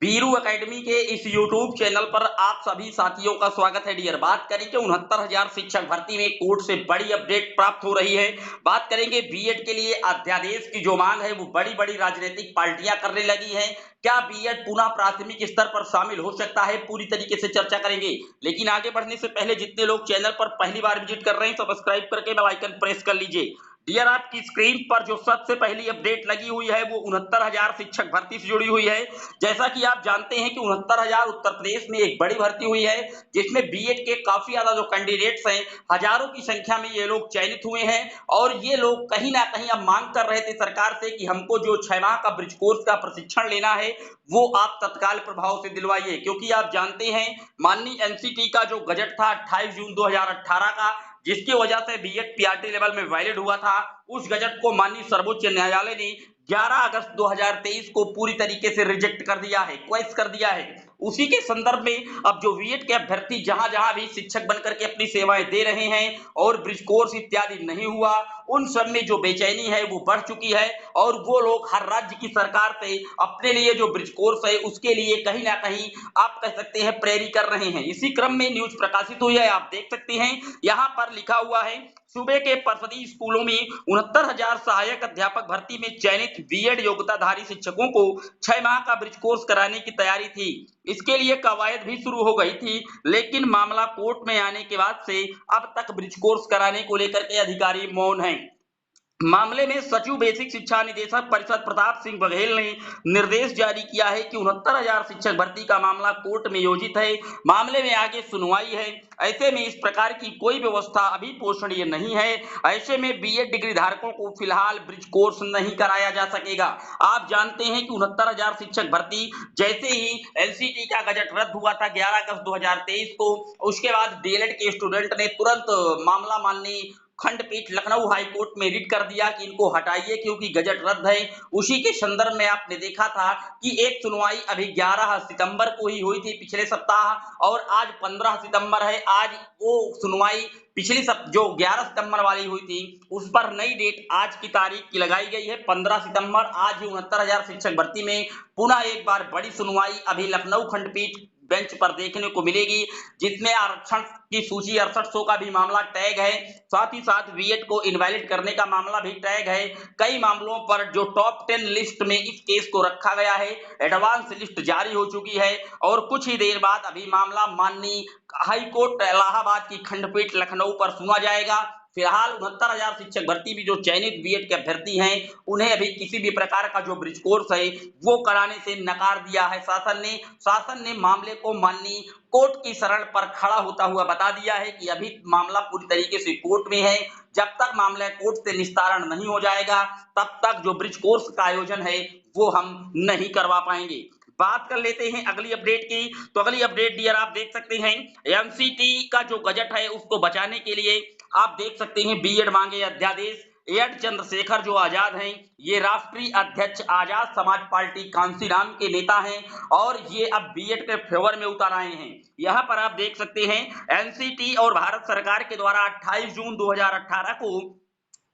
Biru academy के इस YouTube channel पर आप सभी साथियों का स्वागत है डियर। बात करें कि 69,000 शिक्षक भर्ती में कोर्ट से बड़ी अपडेट प्राप्त हो रही है। बात करेंगे बीएड के लिए अध्यादेश की जो मांग है वो बड़ी बड़ी राजनीतिक पार्टियां करने लगी हैं। क्या बीएड पुनः प्राथमिक स्तर पर शामिल हो सकता है, पूरी तरीके से चर्चा करेंगे। लेकिन आगे बढ़ने से पहले जितने लोग चैनल पर पहली बार विजिट कर रहे हैं सब्सक्राइब करके बेल आइकन प्रेस कर लीजिए। डियर, आपकी स्क्रीन पर जो सबसे पहली अपडेट लगी हुई है वो 69,000 शिक्षक भर्ती से जुड़ी हुई है। जैसा कि आप जानते हैं कि 69,000 उत्तर प्रदेश में एक बड़ी भर्ती हुई है, जिसमें बीएड के काफी ज्यादा जो कैंडिडेट्स हैं, हजारों की संख्या में ये लोग चयनित हुए हैं। और ये लोग कहीं ना कहीं अब मांग कर रहे थे सरकार से कि हमको जो 6 माह का ब्रिज कोर्स का प्रशिक्षण लेना है वो आप तत्काल प्रभाव से दिलवाइए, क्योंकि आप जानते हैं माननीय एनसीटी का जो गजट था 28 जून 2018 का, जिसकी वजह से बीएड पीआरटी लेवल में वैलिड हुआ था, उस गजट को माननीय सर्वोच्च न्यायालय ने 11 अगस्त 2023 को पूरी तरीके से रिजेक्ट कर दिया है, क्वेश्चन कर दिया है। उसी के संदर्भ में अब जो बीएड के अभ्यर्थी जहां जहां भी शिक्षक बनकर के अपनी सेवाएं दे रहे हैं और ब्रिज कोर्स इत्यादि नहीं हुआ, उन सब में जो बेचैनी है वो बढ़ चुकी है। और वो लोग हर राज्य की सरकार से अपने लिए जो ब्रिज कोर्स है उसके लिए कहीं ना कहीं आप कह सकते हैं प्रेरी कर रहे हैं। इसी क्रम में न्यूज प्रकाशित हुई है, आप देख सकते हैं यहाँ पर लिखा हुआ है, सूबे के परिषदीय स्कूलों में 69,000 सहायक अध्यापक भर्ती में चयनित बीएड योग्यताधारी शिक्षकों को 6 माह का ब्रिज कोर्स कराने की तैयारी थी। इसके लिए कवायद भी शुरू हो गई थी, लेकिन मामला कोर्ट में आने के बाद से अब तक ब्रिज कोर्स कराने को लेकर के अधिकारी मौन हैं। मामले में सचिव बेसिक शिक्षा निदेशक परिषद प्रताप सिंह बघेल ने निर्देश जारी किया है कि 69,000 शिक्षक भर्ती का मामला कोर्ट में योजित है, मामले में आगे सुनवाई है। ऐसे में इस प्रकार की कोई व्यवस्था अभी पोषणीय नहीं है। ऐसे में बीएड डिग्री धारकों को फिलहाल ब्रिज कोर्स नहीं कराया जा सकेगा। आप जानते हैं कि 69,000 शिक्षक भर्ती जैसे ही एनसीटी का गजट रद्द हुआ था 11 अगस्त 2023 को, उसके बाद डीएलएड के स्टूडेंट ने तुरंत मामला माननीय खंडपीठ लखनऊ हाईकोर्ट में रिट कर दिया कि इनको हटाइए क्योंकि गजट रद्द है। उसी के संदर्भ में आपने देखा था कि एक सुनवाई अभी 11 सितंबर को ही हुई थी पिछले सप्ताह, और आज 15 सितंबर है। आज वो सुनवाई पिछली जो 11 सितंबर वाली हुई थी उस पर नई डेट आज की तारीख की लगाई गई है 15 सितंबर। आज ही 69,000 शिक्षक भर्ती में पुनः एक बार बड़ी सुनवाई अभी लखनऊ खंडपीठ बेंच पर देखने को मिलेगी, जिसमें आरक्षण की सूची 6800 का भी मामला टैग है। साथ ही साथ बीएड को इनवैलिड करने का मामला भी टैग है। कई मामलों पर जो टॉप 10 लिस्ट में इस केस को रखा गया है, एडवांस लिस्ट जारी हो चुकी है और कुछ ही देर बाद अभी मामला माननीय हाईकोर्ट इलाहाबाद की खंडपीठ लखनऊ पर सुना जाएगा। फिलहाल 69,000 शिक्षक भर्ती में जो चयनित बीएड के अभ्यर्थी हैं उन्हें अभी किसी भी प्रकार का जो ब्रिज कोर्स है वो कराने से नकार दिया है शासन ने मामले को माननीय कोर्ट की शरण पर खड़ा होता हुआ बता दिया है कि अभी मामला पूरी तरीके से कोर्ट में है। जब तक मामला कोर्ट से निस्तारण नहीं हो जाएगा तब तक जो ब्रिज कोर्स का आयोजन है वो हम नहीं करवा पाएंगे। बात कर लेते हैं अगली अपडेट की। तो अगली अपडेट डियर आप देख सकते हैं, एनसीटी का जो गजट है उसको बचाने के लिए आप देख सकते हैं बीएड मांगे अध्यादेश। एड चंद्रशेखर जो आजाद हैं, ये राष्ट्रीय अध्यक्ष आजाद समाज पार्टी कांसीराम के नेता हैं और ये अब बीएड के फेवर में उतर आए हैं। यहाँ पर आप देख सकते हैं एनसीटी और भारत सरकार के द्वारा 28 जून 2018 को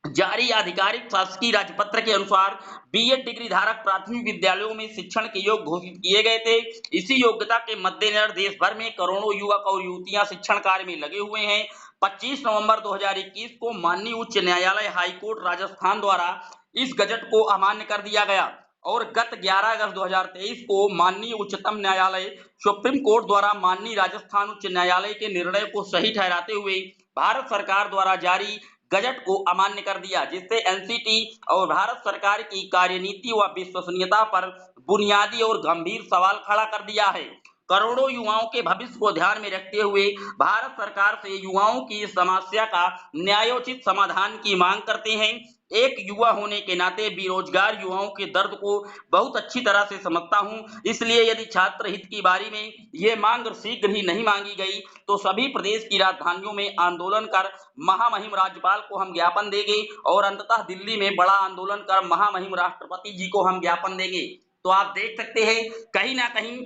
जारी आधिकारिक शासकीय राजपत्र के अनुसार बीएड डिग्री धारक प्राथमिक विद्यालयों में शिक्षण के योग्य घोषित किए गए थे। इसी योग्यता के मद्देनजर देश भर में करोड़ों युवक और युवतियां शिक्षण कार्य में लगे हुए हैं। 25 नवंबर 2021 को माननीय उच्च न्यायालय हाईकोर्ट राजस्थान द्वारा इस गजट को अमान्य कर दिया गया और गत 11 अगस्त 2023 को माननीय उच्चतम न्यायालय सुप्रीम कोर्ट द्वारा माननीय राजस्थान उच्च न्यायालय के निर्णय को सही ठहराते हुए भारत सरकार द्वारा जारी गजट को अमान्य कर दिया, जिससे एनसीटी और भारत सरकार की कार्यनीति व विश्वसनीयता पर बुनियादी और गंभीर सवाल खड़ा कर दिया है। करोड़ों युवाओं के भविष्य को ध्यान में रखते हुए भारत सरकार से युवाओं की समस्या का न्यायोचित समाधान की मांग करते हैं। एक युवा होने के नाते बेरोजगार युवाओं के दर्द को बहुत अच्छी तरह से समझता हूं, इसलिए यदि छात्र हित की बारी में ये मांग शीघ्र ही नहीं मांगी गई तो सभी प्रदेश की राजधानियों में आंदोलन कर महामहिम राज्यपाल को हम ज्ञापन देंगे और अंततः दिल्ली में बड़ा आंदोलन कर महामहिम राष्ट्रपति जी को हम ज्ञापन देंगे। तो आप देख सकते हैं कहीं ना कहीं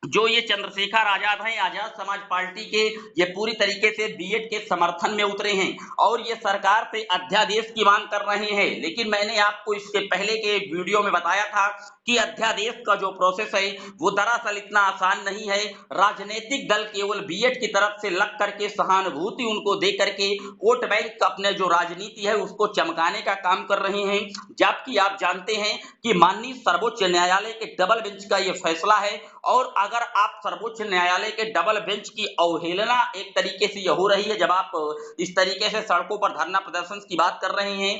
जो ये चंद्रशेखर आजाद हैं, आजाद समाज पार्टी के, ये पूरी तरीके से बीएड के समर्थन में उतरे हैं और ये सरकार से अध्यादेश की मांग कर रहे हैं। लेकिन मैंने आपको इसके पहले के वीडियो में बताया था कि अध्यादेश का जो प्रोसेस है वो दरअसल इतना आसान नहीं है। राजनीतिक दल केवल बीएड की तरफ से लग करके सहानुभूति उनको दे करके वोट बैंक अपने जो राजनीति है उसको चमकाने का काम कर रहे हैं, जबकि आप जानते हैं कि माननीय सर्वोच्च न्यायालय के डबल बेंच का ये फैसला है। और अगर आप सर्वोच्च न्यायालय के डबल बेंच की अवहेलना एक तरीके से ये हो रही है, जब आप इस तरीके से सड़कों पर धरना प्रदर्शन की बात कर रहे हैं,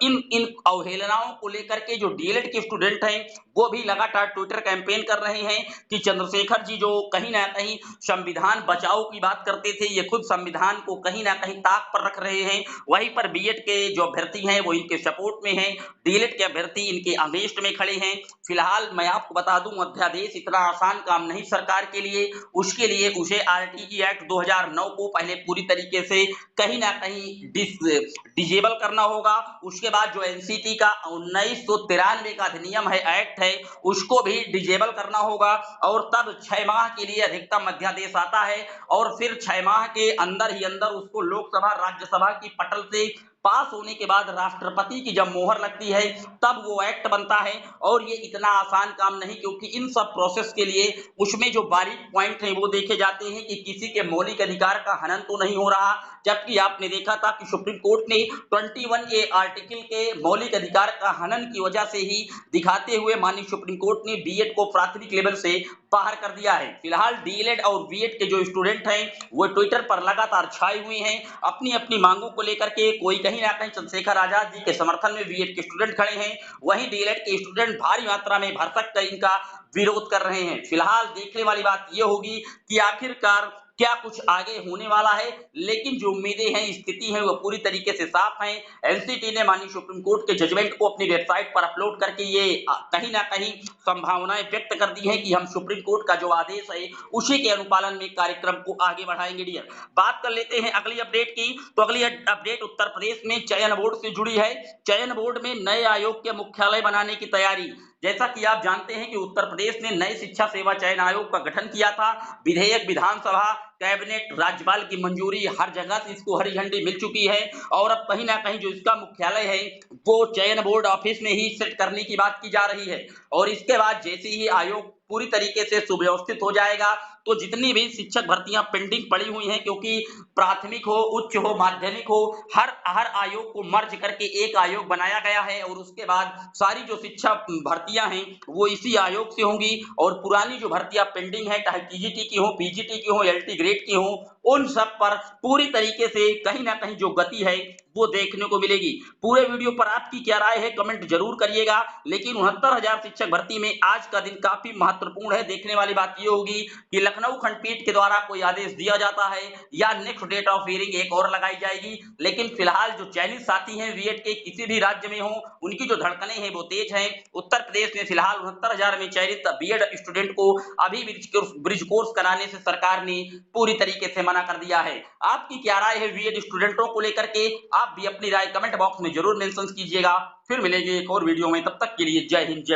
इन इन अवहेलनाओं को लेकर के जो डीएलएड के स्टूडेंट हैं वो भी लगातार ट्विटर कैंपेन कर रहे हैं कि चंद्रशेखर जी जो कहीं ना कहीं संविधान बचाओ की बात करते थे, ये खुद संविधान को कहीं ना कहीं ताक पर रख रहे हैं। वहीं पर बीएड के जो अभ्यर्थी हैं वो इनके सपोर्ट में हैं, डीएलएड के अभ्यर्थी इनके अगेंस्ट में खड़े हैं। फिलहाल मैं आपको बता दूं, अध्यादेश इतना आसान काम नहीं सरकार के लिए। उसके लिए उसे आरटीई एक्ट 2009 को पहले पूरी तरीके से कहीं ना कहीं डिजेबल करना होगा। उसके बाद जो एनसीटी का 1993 का अधिनियम है, एक्ट है, उसको भी डिजेबल करना होगा और तब 6 माह के लिए अधिकतम अध्यादेश आता है और फिर 6 माह के अंदर ही अंदर उसको लोकसभा राज्यसभा की पटल से पास होने के बाद राष्ट्रपति की जब मोहर लगती है तब वो एक्ट बनता है। और ये इतना आसान काम नहीं, क्योंकि इन सब प्रोसेस के लिए उसमें जो बारीक पॉइंट हैं वो देखे जाते हैं कि किसी के मौलिक अधिकार का हनन तो नहीं हो रहा। जबकि आपने देखा था कि सुप्रीम कोर्ट ने 21A आर्टिकल के मौलिक अधिकार का हनन की वजह से ही दिखाते हुए माननीय सुप्रीम कोर्ट ने बीएड को प्राथमिक लेवल से बाहर कर दिया है। फिलहाल डीएलएड और बीएड के जो स्टूडेंट हैं वो ट्विटर पर लगातार छाए हुए हैं अपनी अपनी मांगों को लेकर के। कोई कहीं ना कहीं चंद्रशेखर आजाद जी के समर्थन में बीएड के स्टूडेंट खड़े हैं, वहीं डीएलएड के स्टूडेंट भारी मात्रा में भरसक कर इनका विरोध कर रहे हैं। फिलहाल देखने वाली बात यह होगी कि आखिरकार क्या कुछ आगे होने वाला है, लेकिन जो उम्मीदें हैं, स्थिति है, वो पूरी तरीके से साफ है। एनसीटी ने माननीय सुप्रीम कोर्ट के जजमेंट को अपनी वेबसाइट पर अपलोड करके ये कहीं ना कहीं संभावनाएं व्यक्त कर दी है कि हम सुप्रीम कोर्ट का जो आदेश है उसी के अनुपालन में कार्यक्रम को आगे बढ़ाएंगे। डियर, बात कर लेते हैं अगली अपडेट की। तो अगली अपडेट उत्तर प्रदेश में चयन बोर्ड से जुड़ी है। चयन बोर्ड में नए आयोग के मुख्यालय बनाने की तैयारी। जैसा कि आप जानते हैं कि उत्तर प्रदेश ने नए शिक्षा सेवा चयन आयोग का गठन किया था। विधेयक विधानसभा, कैबिनेट, राज्यपाल की मंजूरी, हर जगह से इसको हरी झंडी मिल चुकी है और अब कहीं ना कहीं जो इसका मुख्यालय है वो चयन बोर्ड ऑफिस में ही सेट करने की बात की जा रही है। और इसके बाद जैसे ही आयोग पूरी तरीके से सुव्यवस्थित हो जाएगा तो जितनी भी शिक्षक भर्तियां पेंडिंग पड़ी हुई हैं, क्योंकि प्राथमिक हो, उच्च हो, माध्यमिक हो, हर आयोग को मर्ज करके एक आयोग बनाया गया है और उसके बाद सारी जो शिक्षा भर्तियां हैं वो इसी आयोग से होंगी। और पुरानी जो भर्तियां पेंडिंग है, चाहे टीजीटी की हो, पीजीटी की हो, एलटी ग्रेड की हो, उन सब पर पूरी तरीके से कहीं ना कहीं जो गति है वो देखने को मिलेगी। पूरे वीडियो पर आपकी क्या राय है कमेंट जरूर करिएगा। लेकिन 69,000 शिक्षक भर्ती में आज का दिन काफी महत्वपूर्ण है। देखने वाली बात ये होगी कि लखनऊ खंडपीठ के द्वारा कोई आदेश दिया जाता है या नेक्स्ट डेट ऑफ हियरिंग एक और लगाई जाएगी। लेकिन फिलहाल जो चयनित साथी हैं बीएड के किसी भी राज्य में हो, उनकी जो धड़कनें हैं वो तेज हैं। उत्तर प्रदेश में फिलहाल 69,000 में चयनित बीएड स्टूडेंट को अभी ब्रिज कोर्स कराने से सरकार ने पूरी तरीके से मना कर दिया है। आपकी क्या राय है बीएड स्टूडेंटों को लेकर के? आप भी अपनी राय कमेंट बॉक्स में जरूर मेंशन कीजिएगा। फिर मिलेंगे एक और वीडियो में, तब तक के लिए जय हिंद, जय भारत।